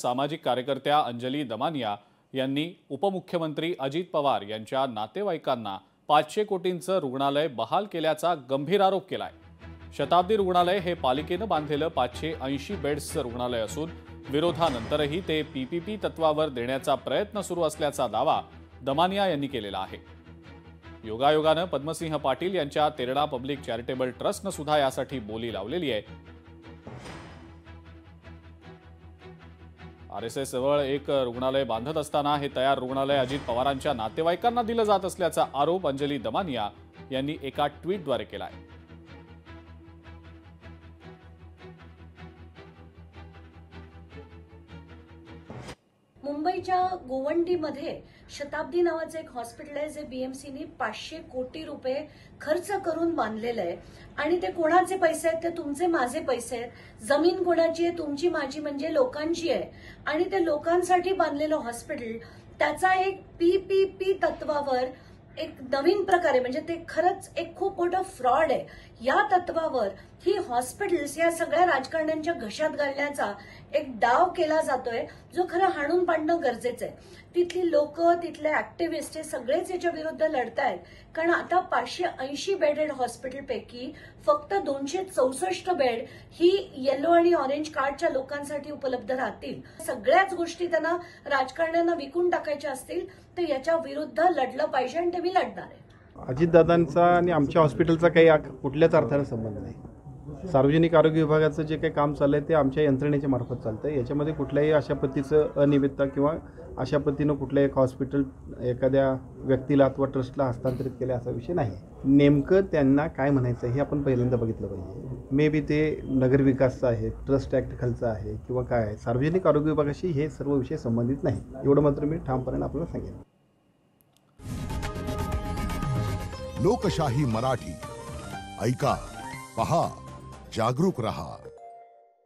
सामाजिक कार्यकर्त्या अंजली दमानिया यांनी उपमुख्यमंत्री अजित पवार यांच्या नातेवाईकांना 500 कोटींचं रुग्णालय बहाल केल्याचा गंभीर आरोप केलाय। शताब्दी रुग्णालय हे पालिकेनं बांधलेलं 580 बेड्सचं रुग्णालय असून विरोधानंतरही ते पीपीपी तत्वावर देण्याचा प्रयत्न सुरू असल्याचा दावा दमानिया यांनी केलेला आहे। योगायोगानं पद्मसिंह पाटील यांच्या तेरणा पब्लिक चॅरिटेबल ट्रस्टनं सुद्धा यासाठी बोली लावलेली आहे। आरएसएस जवळ एक रुग्णालय बांधत असताना हे तयार रुग्णालय अजित पवारांच्या नातेवाईकांना दिलं जात असल्याचा आरोप अंजली दमानिया यांनी एका ट्विटद्वारे केला आहे। मुंबईच्या गोवंडीमध्ये शताब्दी नावाचं एक हॉस्पिटल आहे जे बीएमसीने 500 कोटी रुपये खर्च करून बांधलेलं आहे आणि ते कोणाचे पैसे आहेत? ते तुमचे माझे पैसे आहेत। जमीन कोणाची आहे? तुमची माझी, म्हणजे लोकांची आहे। आणि ते लोकांसाठी बांधलेलं हॉस्पिटल त्याचा एक पीपीपी तत्वावर एक नवीन प्रकारे, म्हणजे ते खरंच एक खूप मोठं फ्रॉड आहे। या तत्वावर ही हॉस्पिटल्स या सगळ्या राजकारण्यांच्या घशात घालण्याचा एक डाव केला जातोय, जो खरं हाणून पाडणं गरजेचं आहे। तिथली लोक, तिथले ऍक्टिव्हिस्ट हे सगळेच याच्या विरुद्ध लढतायत, कारण आता 580 बेडेड हॉस्पिटलपैकी फक्त 264 बेड ही येलो आणि ऑरेंज कार्डच्या लोकांसाठी उपलब्ध राहतील। सगळ्याच गोष्टी त्यांना राजकारण्यांना विकून टाकायच्या असतील तर याच्या विरुद्ध लढलं पाहिजे आणि ते मी लढणार आहे। अजितदादांचा आणि आमच्या हॉस्पिटलचा काही कुठल्याच अर्थाने संबंध नाही। सार्वजनिक आरोग्य विभागाचं जे काही काम चाललंय ते आमच्या यंत्रणेच्या मार्फत चालतंय। याच्यामध्ये कुठल्याही अशा पद्धतीचं अनियमितता किंवा अशा पद्धतीनं कुठल्याही एक हॉस्पिटल एखाद्या व्यक्तीला अथवा ट्रस्टला हस्तांतरित केले असा विषय नाही। नेमकं त्यांना काय म्हणायचं हे आपण पहिल्यांदा बघितलं पाहिजे। मे बी ते नगरविकासचं आहे, ट्रस्ट ॲक्ट खालचं आहे किंवा काय आहे, सार्वजनिक आरोग्य विभागाशी हे सर्व विषय संबंधित नाही, एवढं मात्र मी ठामपणे आपल्याला सांगेन। लोकशाही मराठी ऐका, पहा, जागरूक रहा।